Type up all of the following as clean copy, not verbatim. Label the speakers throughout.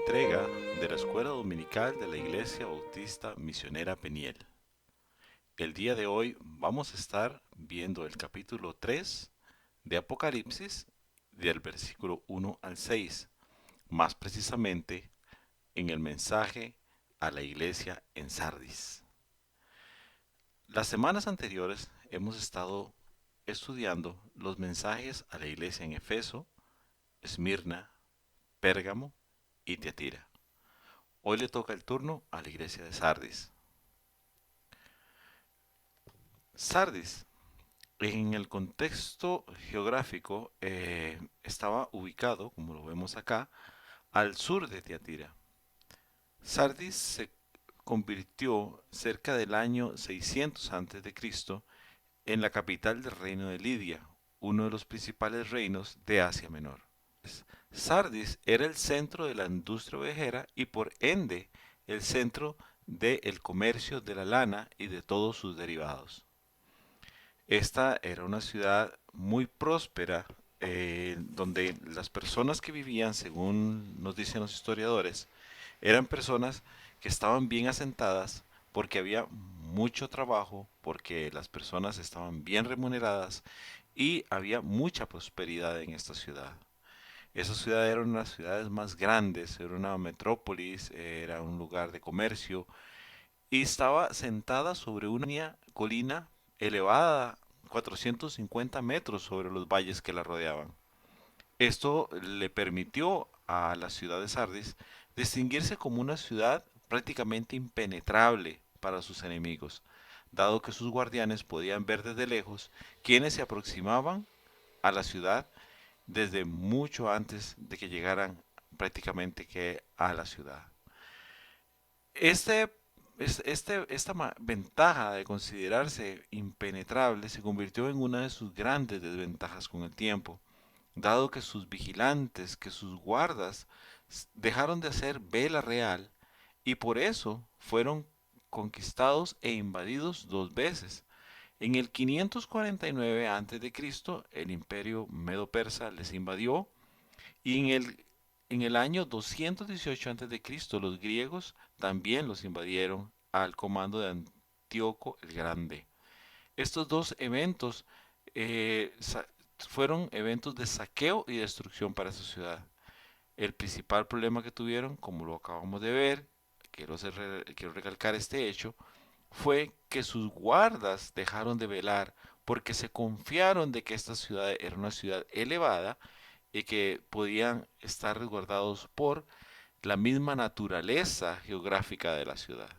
Speaker 1: entrega de la Escuela Dominical de la Iglesia Bautista Misionera Peniel. El día de hoy vamos a estar viendo el capítulo 3 de Apocalipsis del versículo 1 al 6, más precisamente en el mensaje a la iglesia en Sardis. Las semanas anteriores hemos estado estudiando los mensajes a la iglesia en Efeso, Esmirna, Pérgamo y Tiatira. Hoy le toca el turno a la iglesia de Sardis. Sardis, en el contexto geográfico, estaba ubicado, como lo vemos acá, al sur de Tiatira. Sardis se convirtió cerca del año 600 a.C. en la capital del reino de Lidia, uno de los principales reinos de Asia Menor. Sardis era el centro de la industria ovejera y por ende el centro del comercio de la lana y de todos sus derivados. Esta era una ciudad muy próspera, donde las personas que vivían, según nos dicen los historiadores, eran personas que estaban bien asentadas porque había mucho trabajo, porque las personas estaban bien remuneradas y había mucha prosperidad en esta ciudad. Esa ciudad era una de las ciudades más grandes, era una metrópolis, era un lugar de comercio y estaba sentada sobre una colina elevada 450 metros sobre los valles que la rodeaban. Esto le permitió a la ciudad de Sardis distinguirse como una ciudad prácticamente impenetrable para sus enemigos, dado que sus guardianes podían ver desde lejos quienes se aproximaban a la ciudad desde mucho antes de que llegaran prácticamente que a la ciudad. Este, esta ventaja de considerarse impenetrable se convirtió en una de sus grandes desventajas con el tiempo, dado que sus vigilantes, que sus guardas, dejaron de hacer vela real y por eso fueron conquistados e invadidos dos veces. En el 549 a.C., el imperio medo-persa les invadió y en el año 218 a.C., los griegos también los invadieron al comando de Antíoco el Grande. Estos dos eventos fueron eventos de saqueo y destrucción para esa ciudad. El principal problema que tuvieron, como lo acabamos de ver, quiero recalcar este hecho, fue que sus guardas dejaron de velar porque se confiaron de que esta ciudad era una ciudad elevada y que podían estar resguardados por la misma naturaleza geográfica de la ciudad.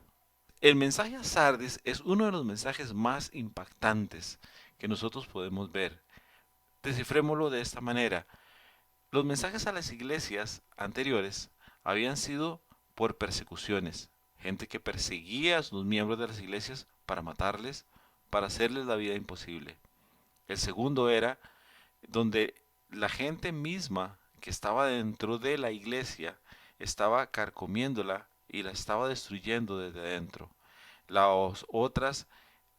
Speaker 1: El mensaje a Sardis es uno de los mensajes más impactantes que nosotros podemos ver. Descifrémoslo de esta manera. Los mensajes a las iglesias anteriores habían sido por persecuciones, gente que perseguía a los miembros de las iglesias para matarles, para hacerles la vida imposible. El segundo era donde la gente misma que estaba dentro de la iglesia estaba carcomiéndola y la estaba destruyendo desde dentro. Las otras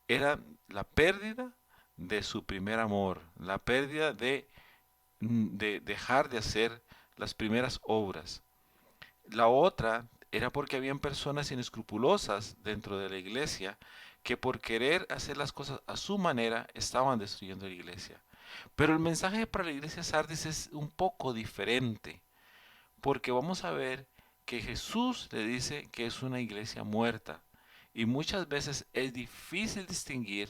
Speaker 1: eran la pérdida de su primer amor, la pérdida de dejar de hacer las primeras obras. La otra era porque habían personas inescrupulosas dentro de la iglesia que por querer hacer las cosas a su manera estaban destruyendo la iglesia. Pero el mensaje para la iglesia Sardis es un poco diferente, porque vamos a ver que Jesús le dice que es una iglesia muerta, y muchas veces es difícil distinguir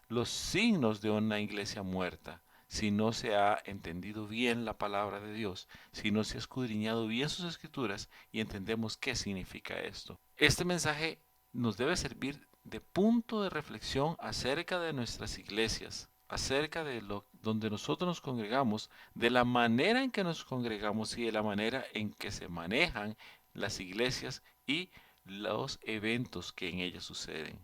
Speaker 1: los signos de una iglesia muerta si no se ha entendido bien la palabra de Dios, si no se ha escudriñado bien sus escrituras y entendemos qué significa esto. Este mensaje nos debe servir de punto de reflexión acerca de nuestras iglesias, acerca de donde nosotros nos congregamos, de la manera en que nos congregamos y de la manera en que se manejan las iglesias y los eventos que en ellas suceden.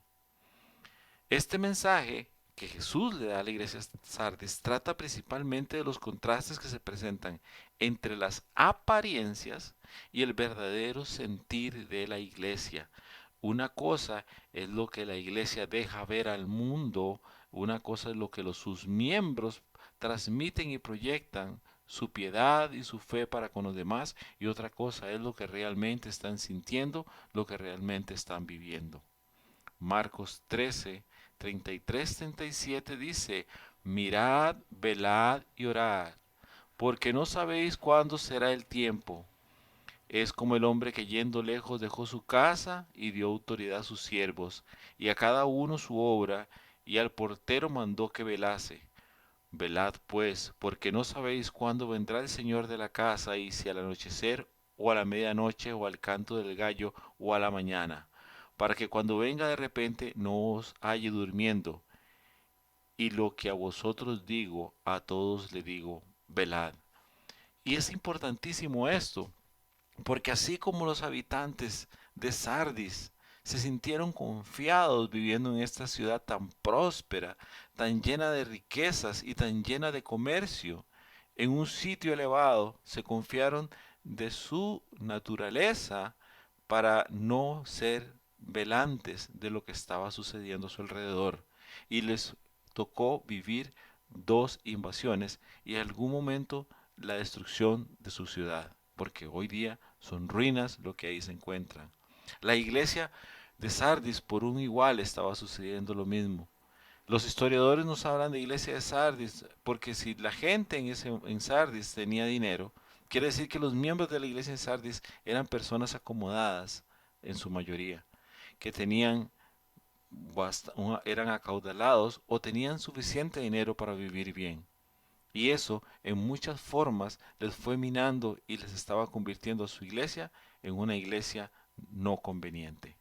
Speaker 1: Este mensaje que Jesús le da a la iglesia Sardis trata principalmente de los contrastes que se presentan entre las apariencias y el verdadero sentir de la iglesia. Una cosa es lo que la iglesia deja ver al mundo, una cosa es lo que sus miembros transmiten y proyectan su piedad y su fe para con los demás, y otra cosa es lo que realmente están sintiendo, lo que realmente están viviendo. Marcos 13, 33, 37 dice, mirad, velad y orad, porque no sabéis cuándo será el tiempo. Es como el hombre que yendo lejos dejó su casa y dio autoridad a sus siervos, y a cada uno su obra, y al portero mandó que velase. Velad pues, porque no sabéis cuándo vendrá el Señor de la casa, y si al anochecer, o a la medianoche, o al canto del gallo, o a la mañana, para que cuando venga de repente no os halle durmiendo. Y lo que a vosotros digo, a todos le digo, velad. Y es importantísimo esto, porque así como los habitantes de Sardis se sintieron confiados viviendo en esta ciudad tan próspera, tan llena de riquezas y tan llena de comercio, en un sitio elevado, se confiaron de su naturaleza para no ser velantes de lo que estaba sucediendo a su alrededor. Y les tocó vivir dos invasiones y en algún momento la destrucción de su ciudad, porque hoy día son ruinas lo que ahí se encuentran. La iglesia de Sardis por un igual estaba sucediendo lo mismo. Los historiadores nos hablan de iglesia de Sardis porque si la gente en Sardis tenía dinero, quiere decir que los miembros de la iglesia de Sardis eran personas acomodadas en su mayoría, que tenían eran acaudalados o tenían suficiente dinero para vivir bien. Y eso en muchas formas les fue minando y les estaba convirtiendo a su iglesia en una iglesia no conveniente.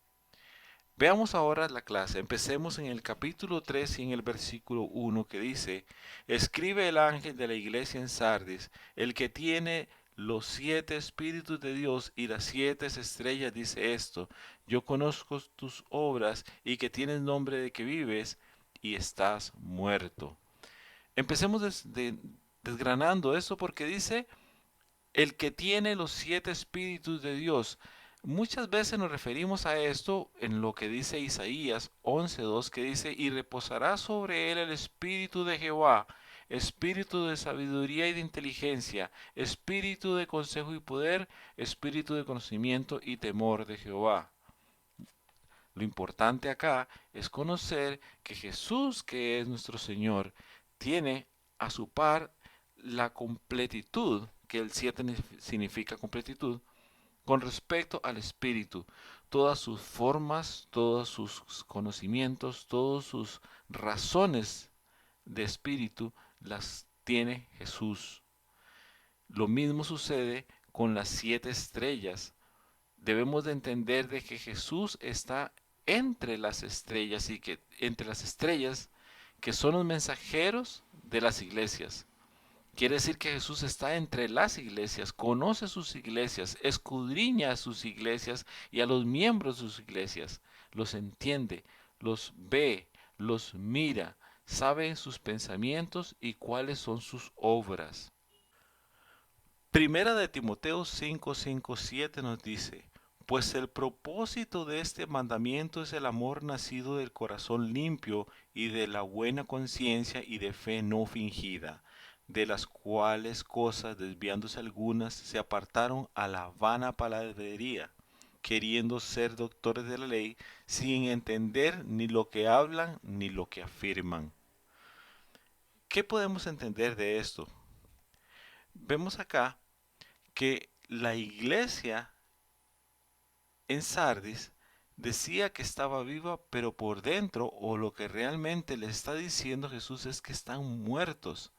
Speaker 1: Veamos ahora la clase. Empecemos en el capítulo 3 y en el versículo 1 que dice, escribe el ángel de la iglesia en Sardis, el que tiene los 7 espíritus de Dios y las 7 estrellas dice esto, yo conozco tus obras y que tienes nombre de que vives y estás muerto. Empecemos desgranando eso porque dice el que tiene los 7 espíritus de Dios. Muchas veces nos referimos a esto en lo que dice Isaías 11:2 que dice, y reposará sobre él el espíritu de Jehová, espíritu de sabiduría y de inteligencia, espíritu de consejo y poder, espíritu de conocimiento y temor de Jehová. Lo importante acá es conocer que Jesús, que es nuestro Señor, tiene a su par la completitud, que el 7 significa completitud, con respecto al Espíritu. Todas sus formas, todos sus conocimientos, todas sus razones de Espíritu las tiene Jesús. Lo mismo sucede con las 7 estrellas. Debemos de entender de que Jesús está entre las estrellas y que entre las estrellas que son los mensajeros de las iglesias. Quiere decir que Jesús está entre las iglesias, conoce sus iglesias, escudriña a sus iglesias y a los miembros de sus iglesias, los entiende, los ve, los mira, sabe sus pensamientos y cuáles son sus obras. Primera de Timoteo 5, 5, 7 nos dice, pues el propósito de este mandamiento es el amor nacido del corazón limpio y de la buena conciencia y de fe no fingida, de las cuales cosas, desviándose algunas, se apartaron a la vana palabrería, queriendo ser doctores de la ley, sin entender ni lo que hablan ni lo que afirman. ¿Qué podemos entender de esto? Vemos acá que la iglesia en Sardis decía que estaba viva, pero por dentro, o lo que realmente le está diciendo Jesús es que están muertos.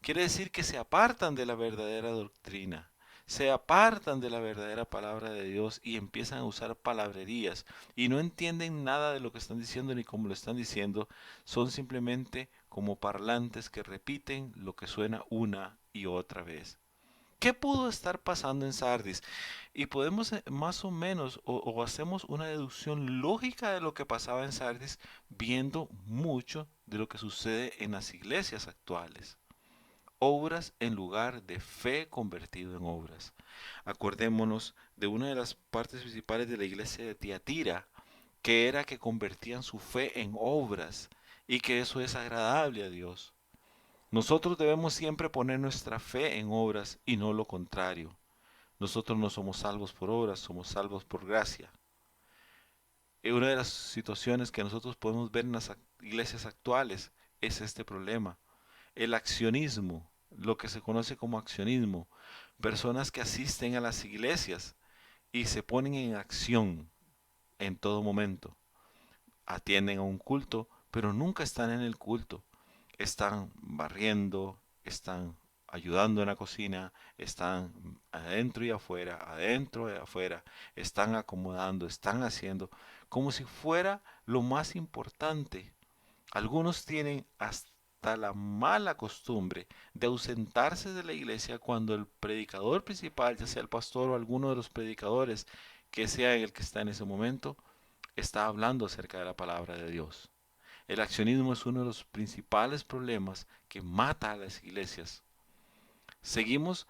Speaker 1: Quiere decir que se apartan de la verdadera doctrina, se apartan de la verdadera palabra de Dios y empiezan a usar palabrerías y no entienden nada de lo que están diciendo ni cómo lo están diciendo, son simplemente como parlantes que repiten lo que suena una y otra vez. ¿Qué pudo estar pasando en Sardis? Y podemos más o menos, o hacemos una deducción lógica de lo que pasaba en Sardis, viendo mucho de lo que sucede en las iglesias actuales. Obras en lugar de fe convertido en obras. Acordémonos de una de las partes principales de la iglesia de Tiatira, que era que convertían su fe en obras y que eso es agradable a Dios. Nosotros debemos siempre poner nuestra fe en obras y no lo contrario. Nosotros no somos salvos por obras, somos salvos por gracia. Y una de las situaciones que nosotros podemos ver en las iglesias actuales es este problema. El accionismo, lo que se conoce como accionismo. Personas que asisten a las iglesias y se ponen en acción en todo momento. Atienden a un culto, pero nunca están en el culto. Están barriendo, están ayudando en la cocina, están adentro y afuera, están acomodando, están haciendo, como si fuera lo más importante. Algunos tienen hasta la mala costumbre de ausentarse de la iglesia cuando el predicador principal, ya sea el pastor o alguno de los predicadores, que sea el que está en ese momento, está hablando acerca de la palabra de Dios. El accionismo es uno de los principales problemas que mata a las iglesias. Seguimos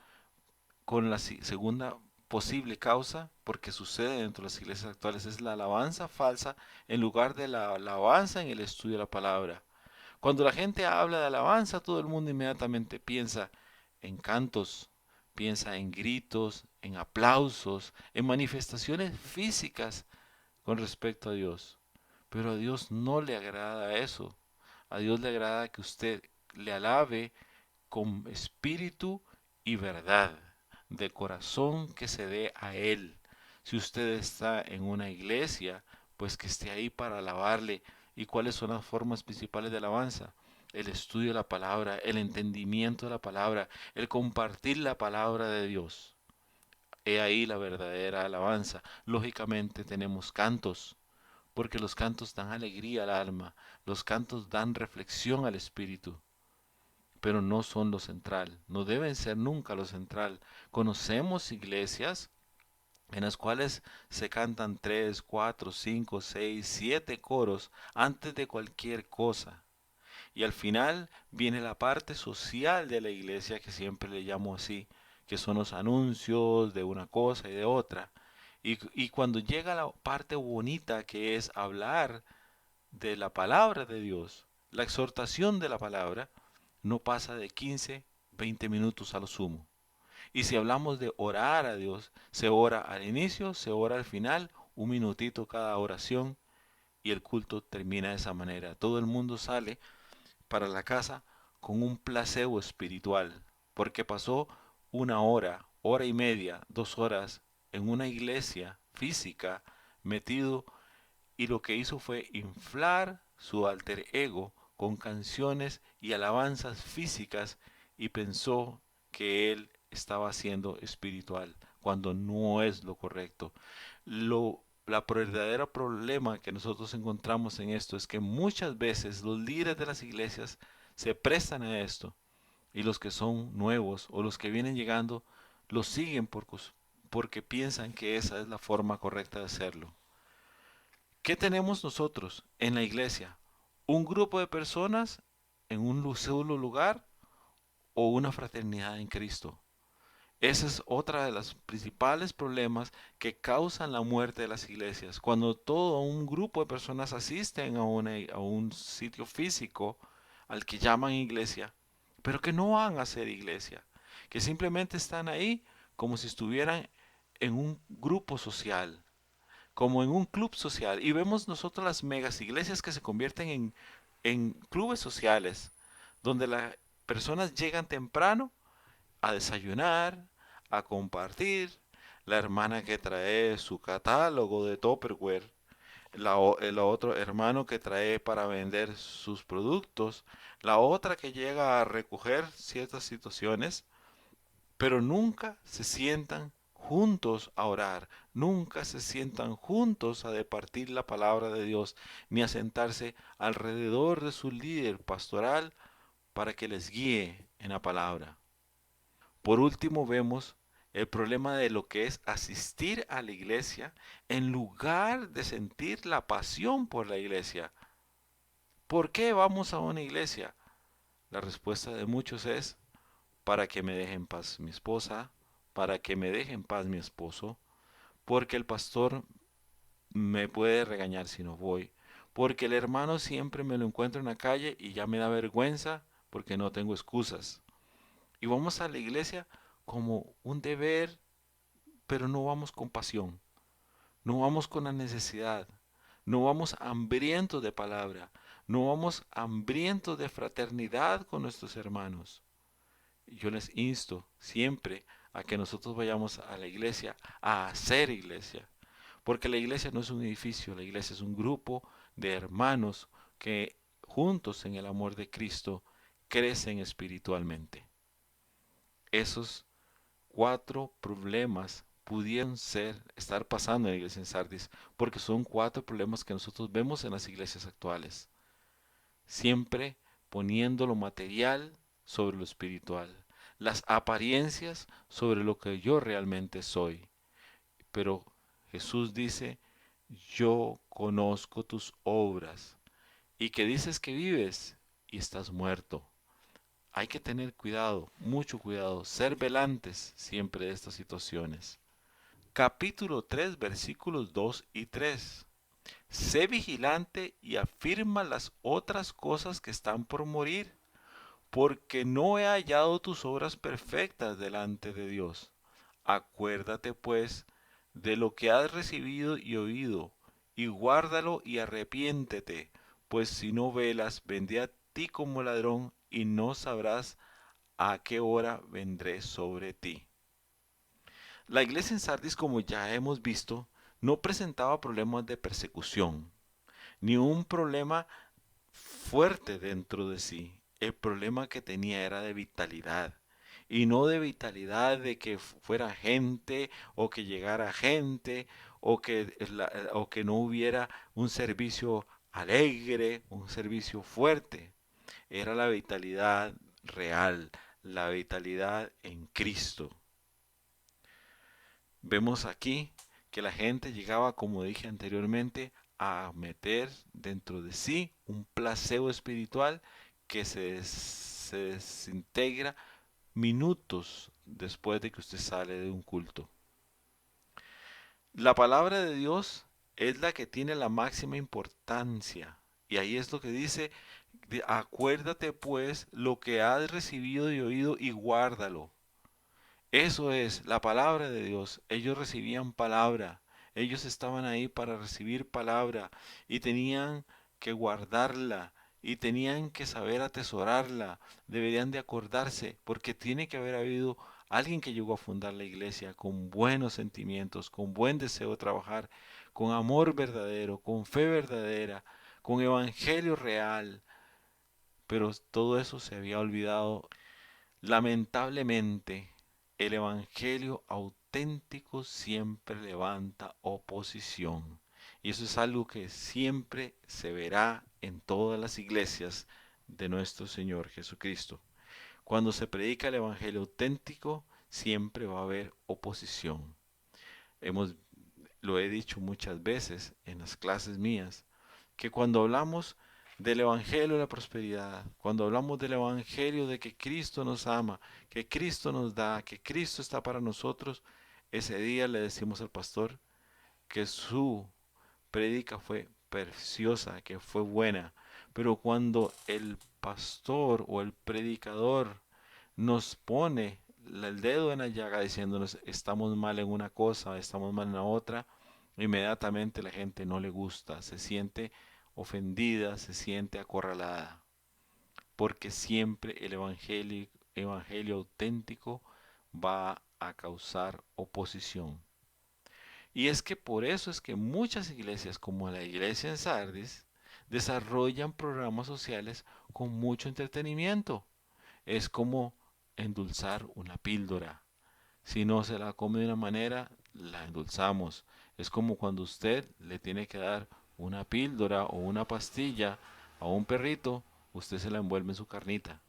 Speaker 1: con la segunda posible causa, porque sucede dentro de las iglesias actuales, es la alabanza falsa en lugar de la alabanza en el estudio de la palabra. Cuando la gente habla de alabanza, todo el mundo inmediatamente piensa en cantos, piensa en gritos, en aplausos, en manifestaciones físicas con respecto a Dios. Pero a Dios no le agrada eso. A Dios le agrada que usted le alabe con espíritu y verdad, de corazón que se dé a Él. Si usted está en una iglesia, pues que esté ahí para alabarle. ¿Y cuáles son las formas principales de alabanza? El estudio de la palabra, el entendimiento de la palabra, el compartir la palabra de Dios. He ahí la verdadera alabanza. Lógicamente tenemos cantos, porque los cantos dan alegría al alma, los cantos dan reflexión al espíritu, pero no son lo central, no deben ser nunca lo central. Conocemos iglesias en las cuales se cantan 3, 4, 5, 6, 7 coros antes de cualquier cosa. Y al final viene la parte social de la iglesia, que siempre le llamo así, que son los anuncios de una cosa y de otra. Y cuando llega la parte bonita, que es hablar de la palabra de Dios, la exhortación de la palabra, no pasa de 15, 20 minutos a lo sumo. Y si hablamos de orar a Dios, se ora al inicio, se ora al final, un minutito cada oración y el culto termina de esa manera. Todo el mundo sale para la casa con un placebo espiritual, porque pasó una hora, hora y media, 2 horas en una iglesia física metido, y lo que hizo fue inflar su alter ego con canciones y alabanzas físicas y pensó que él estaba siendo espiritual cuando no es lo correcto. La verdadera problema que nosotros encontramos en esto es que muchas veces los líderes de las iglesias se prestan a esto, y los que son nuevos o los que vienen llegando lo siguen porque piensan que esa es la forma correcta de hacerlo. ¿Qué tenemos nosotros en la iglesia? ¿Un grupo de personas en un solo lugar o una fraternidad en Cristo? Ese es otra de los principales problemas que causan la muerte de las iglesias. Cuando todo un grupo de personas asisten a un sitio físico al que llaman iglesia, pero que no van a ser iglesia, que simplemente están ahí como si estuvieran en un grupo social, como en un club social. Y vemos nosotros las megas iglesias que se convierten en clubes sociales, donde las personas llegan temprano a desayunar, a compartir. La hermana que trae su catálogo de Tupperware, el otro hermano que trae para vender sus productos, la otra que llega a recoger ciertas situaciones, pero nunca se sientan juntos a orar, nunca se sientan juntos a departir la palabra de Dios, ni a sentarse alrededor de su líder pastoral para que les guíe en la palabra. Por último, vemos el problema de lo que es asistir a la iglesia en lugar de sentir la pasión por la iglesia. ¿Por qué vamos a una iglesia? La respuesta de muchos es para que me deje en paz mi esposa, para que me deje en paz mi esposo, porque el pastor me puede regañar si no voy, porque el hermano siempre me lo encuentro en la calle y ya me da vergüenza porque no tengo excusas. Y vamos a la iglesia como un deber, pero no vamos con pasión, no vamos con la necesidad, no vamos hambrientos de palabra, no vamos hambrientos de fraternidad con nuestros hermanos. Yo les insto siempre a que nosotros vayamos a la iglesia a hacer iglesia, porque la iglesia no es un edificio, la iglesia es un grupo de hermanos que juntos en el amor de Cristo crecen espiritualmente. Esos cuatro problemas pudieron estar pasando en la iglesia en Sardis, porque son cuatro problemas que nosotros vemos en las iglesias actuales, siempre poniendo lo material sobre lo espiritual, las apariencias sobre lo que yo realmente soy. Pero Jesús dice, yo conozco tus obras y que dices que vives y estás muerto. Hay que tener cuidado, mucho cuidado, ser velantes siempre de estas situaciones. Capítulo 3, versículos 2 y 3. Sé vigilante y afirma las otras cosas que están por morir, porque no he hallado tus obras perfectas delante de Dios. Acuérdate pues de lo que has recibido y oído, y guárdalo y arrepiéntete, pues si no velas, vendré a ti como ladrón, y no sabrás a qué hora vendré sobre ti. La iglesia en Sardis, como ya hemos visto, no presentaba problemas de persecución, ni un problema fuerte dentro de sí. El problema que tenía era de vitalidad. Y no de vitalidad de que fuera gente o que llegara gente o que no hubiera un servicio alegre, un servicio fuerte. Era la vitalidad real, la vitalidad en Cristo. Vemos aquí que la gente llegaba, como dije anteriormente, a meter dentro de sí un placebo espiritual que se desintegra minutos después de que usted sale de un culto. La palabra de Dios es la que tiene la máxima importancia. Y ahí es lo que dice, acuérdate pues lo que has recibido y oído y guárdalo. Eso es la palabra de Dios. Ellos recibían palabra. Ellos estaban ahí para recibir palabra y tenían que guardarla y tenían que saber atesorarla. Deberían de acordarse porque tiene que haber habido alguien que llegó a fundar la iglesia con buenos sentimientos, con buen deseo de trabajar, con amor verdadero, con fe verdadera, con evangelio real. Pero todo eso se había olvidado. Lamentablemente, el evangelio auténtico siempre levanta oposición. Y eso es algo que siempre se verá en todas las iglesias de nuestro Señor Jesucristo. Cuando se predica el evangelio auténtico, siempre va a haber oposición. Hemos, lo he dicho muchas veces en las clases mías, que cuando hablamos del Evangelio de la prosperidad, cuando hablamos del Evangelio de que Cristo nos ama, que Cristo nos da, que Cristo está para nosotros, ese día le decimos al pastor que su prédica fue preciosa, que fue buena, pero cuando el pastor o el predicador nos pone el dedo en la llaga diciéndonos estamos mal en una cosa, estamos mal en la otra, inmediatamente la gente no le gusta, se siente ofendida, se siente acorralada, porque siempre el evangelio auténtico va a causar oposición. Y es que por eso es que muchas iglesias, como la iglesia en Sardis, desarrollan programas sociales con mucho entretenimiento. Es como endulzar una píldora. Si no se la come de una manera, la endulzamos. Es como cuando usted le tiene que dar una píldora o una pastilla a un perrito, usted se la envuelve en su carnita.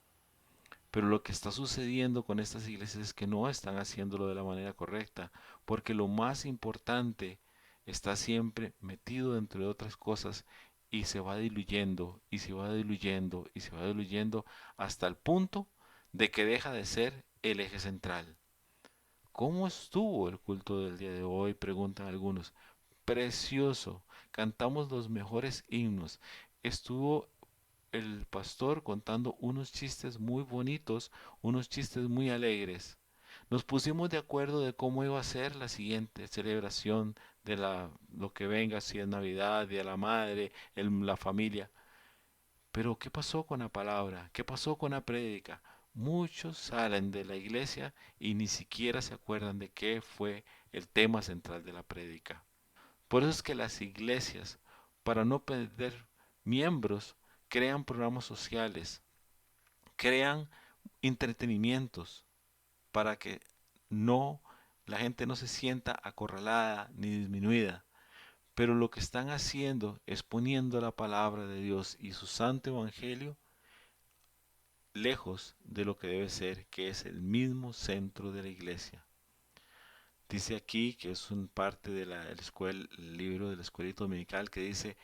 Speaker 1: Pero lo que está sucediendo con estas iglesias es que no están haciéndolo de la manera correcta, porque lo más importante está siempre metido entre otras cosas y se va diluyendo y se va diluyendo y se va diluyendo hasta el punto de que deja de ser el eje central. ¿Cómo estuvo el culto del día de hoy? Preguntan algunos. Precioso. Cantamos los mejores himnos. Estuvo el pastor contando unos chistes muy bonitos, unos chistes muy alegres. Nos pusimos de acuerdo de cómo iba a ser la siguiente celebración de lo que venga, si es Navidad, Día de la Madre, la familia. Pero ¿qué pasó con la palabra? ¿Qué pasó con la prédica? Muchos salen de la iglesia y ni siquiera se acuerdan de qué fue el tema central de la prédica. Por eso es que las iglesias, para no perder miembros, crean programas sociales, crean entretenimientos para que no la gente no se sienta acorralada ni disminuida. Pero lo que están haciendo es poniendo la palabra de Dios y su santo evangelio lejos de lo que debe ser, que es el mismo centro de la iglesia. Dice aquí que es un parte de el libro de la escuelita dominical que dice,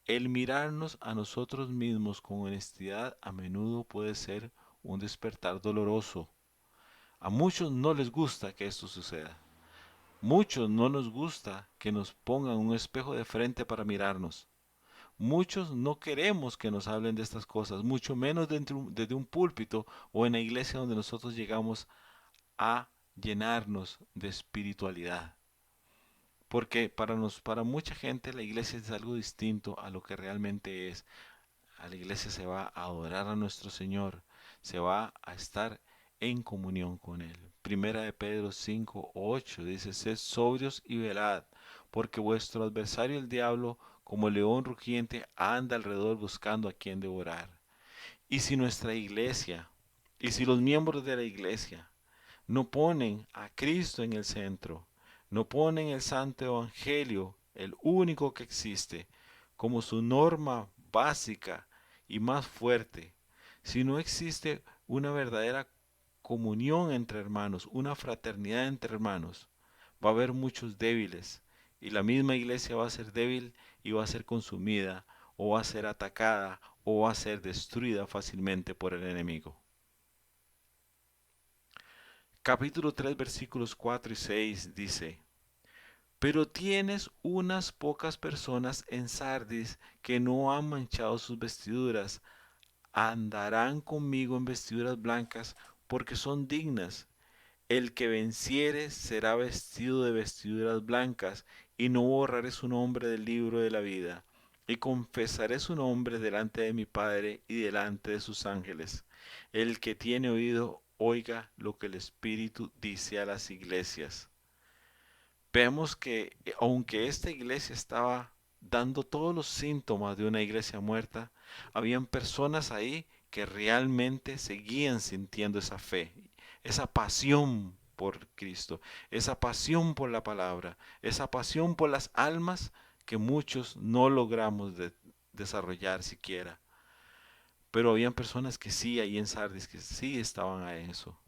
Speaker 1: el mirarnos a nosotros mismos con honestidad a menudo puede ser un despertar doloroso. A muchos no les gusta que esto suceda. Muchos no nos gusta que nos pongan un espejo de frente para mirarnos. Muchos no queremos que nos hablen de estas cosas, mucho menos desde un púlpito o en la iglesia donde nosotros llegamos a llenarnos de espiritualidad. Porque para mucha gente la iglesia es algo distinto a lo que realmente es. A la iglesia se va a adorar a nuestro Señor, se va a estar en comunión con Él. Primera de Pedro 5:8 dice, sed sobrios y velad, porque vuestro adversario el diablo, como león rugiente, anda alrededor buscando a quien devorar. Y si nuestra iglesia, y si los miembros de la iglesia no ponen a Cristo en el centro, no ponen el Santo Evangelio, el único que existe, como su norma básica y más fuerte, si no existe una verdadera comunión entre hermanos, una fraternidad entre hermanos, va a haber muchos débiles y la misma iglesia va a ser débil y va a ser consumida o va a ser atacada o va a ser destruida fácilmente por el enemigo. Capítulo 3 versículos 4 y 6 dice, pero tienes unas pocas personas en Sardis que no han manchado sus vestiduras, andarán conmigo en vestiduras blancas porque son dignas. El que venciere será vestido de vestiduras blancas, y no borraré su nombre del libro de la vida, y confesaré su nombre delante de mi Padre y delante de sus ángeles. El que tiene oído, oiga lo que el Espíritu dice a las iglesias. Vemos que aunque esta iglesia estaba dando todos los síntomas de una iglesia muerta, habían personas ahí que realmente seguían sintiendo esa fe, esa pasión por Cristo, esa pasión por la palabra, esa pasión por las almas que muchos no logramos desarrollar siquiera. Pero habían personas que sí, ahí en Sardis, que sí estaban a eso.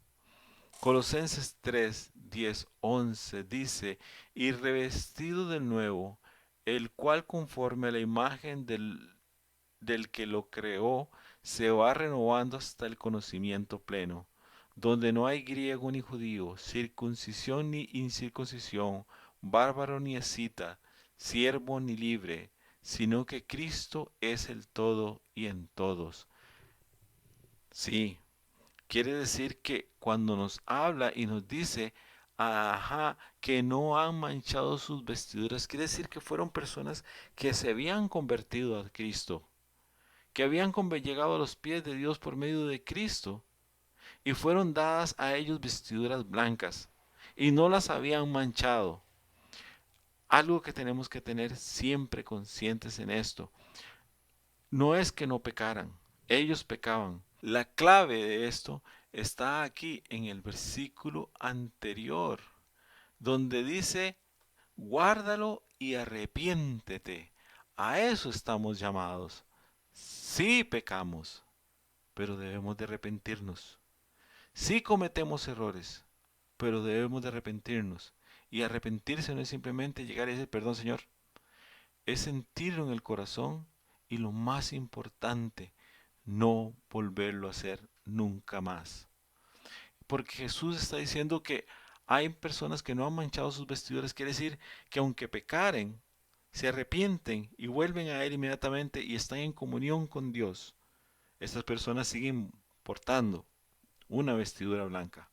Speaker 1: Colosenses 3, 10, 11 dice, y revestido de nuevo, el cual conforme a la imagen del que lo creó, se va renovando hasta el conocimiento pleno, donde no hay griego ni judío, circuncisión ni incircuncisión, bárbaro ni escita, siervo ni libre, sino que Cristo es el todo y en todos. Sí, quiere decir que cuando nos habla y nos dice, ajá, que no han manchado sus vestiduras, quiere decir que fueron personas que se habían convertido a Cristo, que habían llegado a los pies de Dios por medio de Cristo y fueron dadas a ellos vestiduras blancas y no las habían manchado. Algo que tenemos que tener siempre conscientes en esto. No es que no pecaran, ellos pecaban. La clave de esto está aquí en el versículo anterior, donde dice, guárdalo y arrepiéntete. A eso estamos llamados. Sí pecamos, pero debemos de arrepentirnos. Sí cometemos errores, pero debemos de arrepentirnos. Y arrepentirse no es simplemente llegar y decir, perdón Señor, es sentirlo en el corazón y lo más importante, no volverlo a hacer nunca más. Porque Jesús está diciendo que hay personas que no han manchado sus vestiduras, quiere decir que aunque pecaren, se arrepienten y vuelven a Él inmediatamente y están en comunión con Dios. Estas personas siguen portando una vestidura blanca.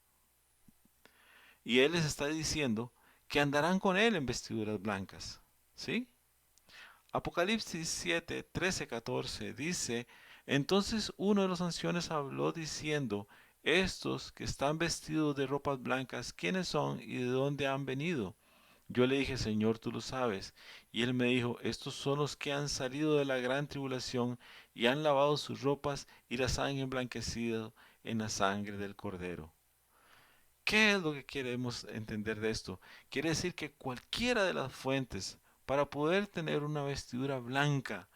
Speaker 1: Y Él les está diciendo que andarán con Él en vestiduras blancas. ¿Sí? Apocalipsis 7, 13, 14 dice, entonces uno de los ancianos habló diciendo, estos que están vestidos de ropas blancas, ¿quiénes son y de dónde han venido? Yo le dije, Señor, tú lo sabes. Y él me dijo, estos son los que han salido de la gran tribulación y han lavado sus ropas y las han emblanquecido en la sangre del Cordero. ¿Qué es lo que queremos entender de esto? Quiere decir que cualquiera de las fuentes, para poder tener una vestidura blanca,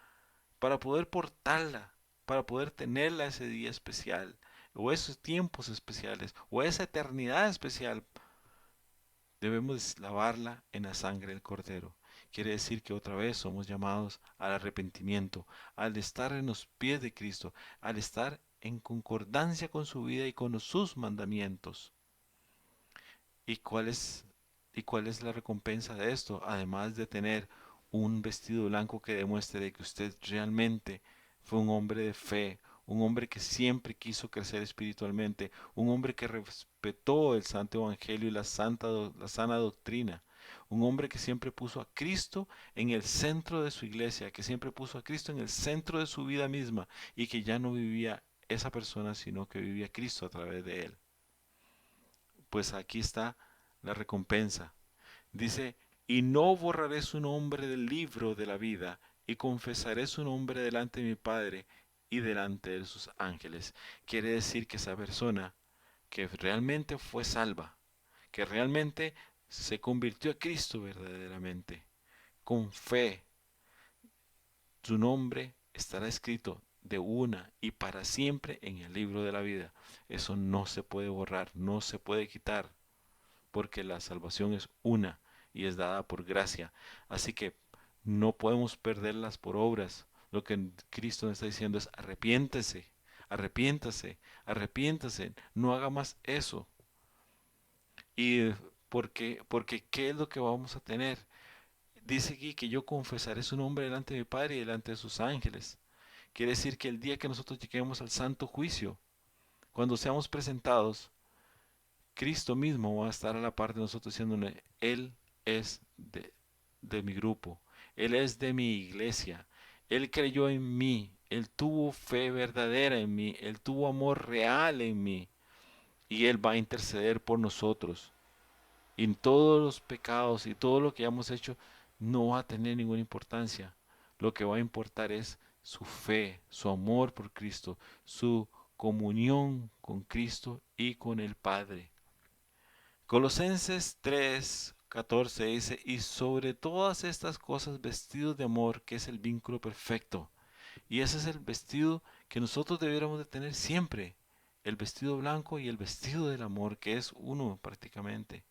Speaker 1: para poder portarla, para poder tenerla ese día especial, o esos tiempos especiales, o esa eternidad especial, debemos lavarla en la sangre del Cordero. Quiere decir que otra vez somos llamados al arrepentimiento, al estar en los pies de Cristo, al estar en concordancia con su vida y con sus mandamientos. ¿Y cuál es la recompensa de esto? Además de tener un vestido blanco que demuestre de que usted realmente fue un hombre de fe, un hombre que siempre quiso crecer espiritualmente, un hombre que respetó el santo evangelio y la sana doctrina, un hombre que siempre puso a Cristo en el centro de su iglesia, que siempre puso a Cristo en el centro de su vida misma y que ya no vivía esa persona, sino que vivía Cristo a través de él. Pues aquí está la recompensa. Dice, y no borraré su nombre del libro de la vida, y confesaré su nombre delante de mi Padre y delante de sus ángeles. Quiere decir que esa persona que realmente fue salva, que realmente se convirtió a Cristo verdaderamente, con fe, su nombre estará escrito de una y para siempre en el libro de la vida. Eso no se puede borrar, no se puede quitar, porque la salvación es una y es dada por gracia. Así que no podemos perderlas por obras. Lo que Cristo nos está diciendo es arrepiéntese, arrepiéntase, arrepiéntase, no haga más eso. Y porque ¿qué es lo que vamos a tener? Dice aquí que yo confesaré su nombre delante de mi Padre y delante de sus ángeles. Quiere decir que el día que nosotros lleguemos al santo juicio, cuando seamos presentados, Cristo mismo va a estar a la par de nosotros diciéndole, Él es de mi grupo, Él es de mi iglesia, Él creyó en mí, Él tuvo fe verdadera en mí, Él tuvo amor real en mí y Él va a interceder por nosotros. Y en todos los pecados y todo lo que hayamos hecho no va a tener ninguna importancia. Lo que va a importar es su fe, su amor por Cristo, su comunión con Cristo y con el Padre. Colosenses 3, 14 dice, y sobre todas estas cosas vestidos de amor, que es el vínculo perfecto. Y ese es el vestido que nosotros debiéramos de tener siempre. El vestido blanco y el vestido del amor, que es uno prácticamente.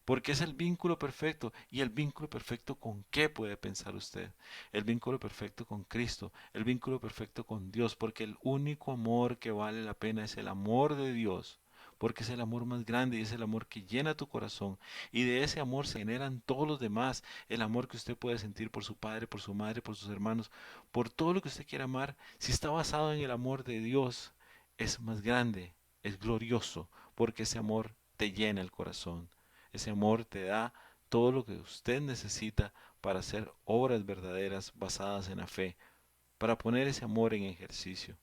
Speaker 1: Porque es el vínculo perfecto. ¿Y el vínculo perfecto con qué puede pensar usted? El vínculo perfecto con Cristo. El vínculo perfecto con Dios. Porque el único amor que vale la pena es el amor de Dios. Porque es el amor más grande y es el amor que llena tu corazón. Y de ese amor se generan todos los demás. El amor que usted puede sentir por su padre, por su madre, por sus hermanos, por todo lo que usted quiera amar. Si está basado en el amor de Dios, es más grande, es glorioso. Porque ese amor te llena el corazón. Ese amor te da todo lo que usted necesita para hacer obras verdaderas basadas en la fe, para poner ese amor en ejercicio.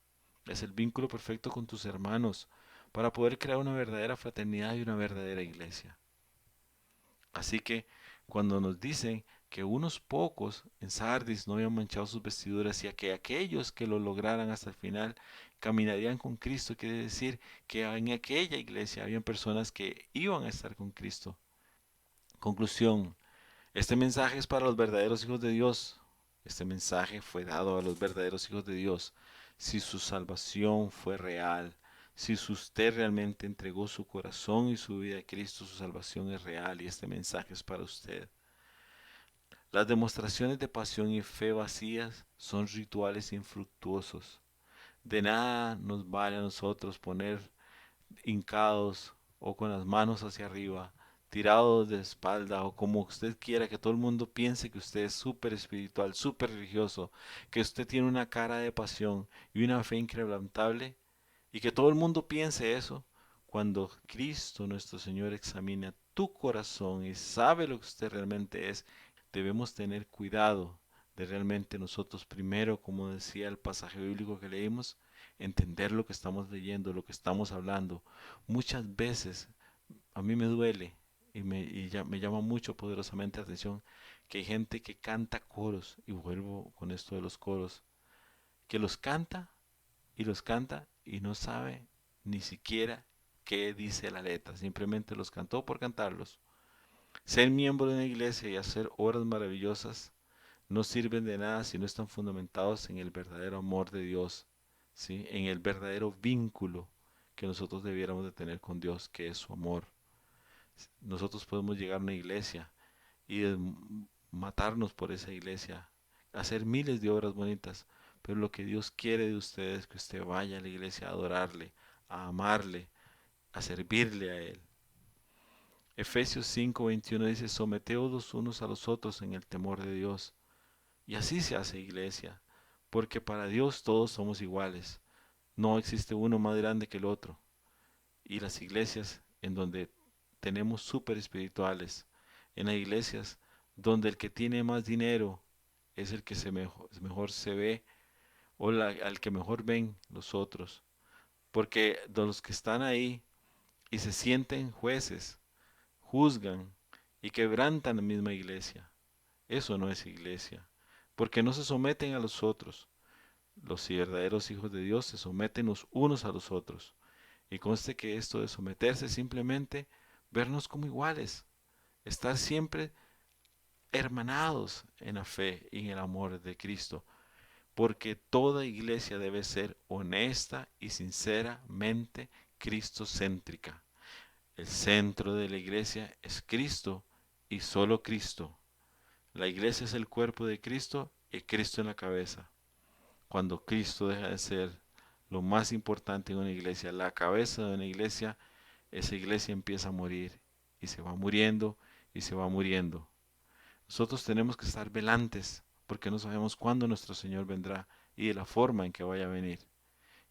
Speaker 1: Es el vínculo perfecto con tus hermanos, para poder crear una verdadera fraternidad y una verdadera iglesia. Así que cuando nos dicen que unos pocos en Sardis no habían manchado sus vestiduras y que aquellos que lo lograran hasta el final caminarían con Cristo, quiere decir que en aquella iglesia habían personas que iban a estar con Cristo. Conclusión. Este mensaje es para los verdaderos hijos de Dios. Este mensaje fue dado a los verdaderos hijos de Dios. Si su salvación fue real, si usted realmente entregó su corazón y su vida a Cristo, su salvación es real y este mensaje es para usted. Las demostraciones de pasión y fe vacías son rituales infructuosos. De nada nos vale a nosotros poner hincados o con las manos hacia arriba, tirado de espalda o como usted quiera, que todo el mundo piense que usted es súper espiritual, súper religioso, que usted tiene una cara de pasión y una fe inquebrantable y que todo el mundo piense eso, cuando Cristo nuestro Señor examina tu corazón y sabe lo que usted realmente es, debemos tener cuidado de realmente nosotros primero, como decía el pasaje bíblico que leímos, entender lo que estamos leyendo, lo que estamos hablando. Muchas veces a mí me duele me llama mucho poderosamente la atención que hay gente que canta coros, y vuelvo con esto de los coros, que los canta y no sabe ni siquiera qué dice la letra, simplemente los cantó por cantarlos. Ser miembro de una iglesia y hacer obras maravillosas no sirven de nada si no están fundamentados en el verdadero amor de Dios, ¿sí? En el verdadero vínculo que nosotros debiéramos de tener con Dios, que es su amor. Nosotros podemos llegar a una iglesia y matarnos por esa iglesia, hacer miles de obras bonitas, pero lo que Dios quiere de ustedes es que usted vaya a la iglesia a adorarle, a amarle, a servirle a Él. Efesios 5:21 dice, someteos los unos a los otros en el temor de Dios. Y así se hace iglesia, porque para Dios todos somos iguales. No existe uno más grande que el otro. Y las iglesias en donde tenemos súper espirituales, en las iglesias donde el que tiene más dinero es el que mejor se ve o al que mejor ven los otros. Porque de los que están ahí y se sienten jueces, juzgan y quebrantan la misma iglesia. Eso no es iglesia, porque no se someten a los otros. Los verdaderos hijos de Dios se someten los unos a los otros. Y conste que esto de someterse es simplemente vernos como iguales, estar siempre hermanados en la fe y en el amor de Cristo, porque toda iglesia debe ser honesta y sinceramente cristocéntrica. El centro de la iglesia es Cristo y solo Cristo. La iglesia es el cuerpo de Cristo y Cristo en la cabeza. Cuando Cristo deja de ser lo más importante en una iglesia, la cabeza de una iglesia, esa iglesia empieza a morir y se va muriendo y se va muriendo. Nosotros tenemos que estar velantes porque no sabemos cuándo nuestro Señor vendrá y de la forma en que vaya a venir.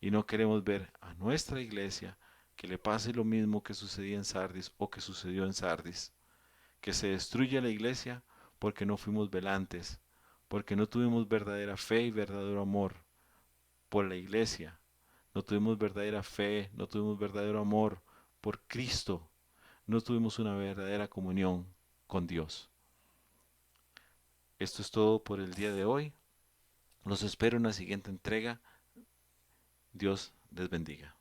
Speaker 1: Y no queremos ver a nuestra iglesia que le pase lo mismo que sucedía en Sardis o que sucedió en Sardis, que se destruya la iglesia porque no fuimos velantes, porque no tuvimos verdadera fe y verdadero amor por la iglesia, no tuvimos verdadera fe, no tuvimos verdadero amor por Cristo, no tuvimos una verdadera comunión con Dios. Esto es todo por el día de hoy. Los espero en la siguiente entrega. Dios les bendiga.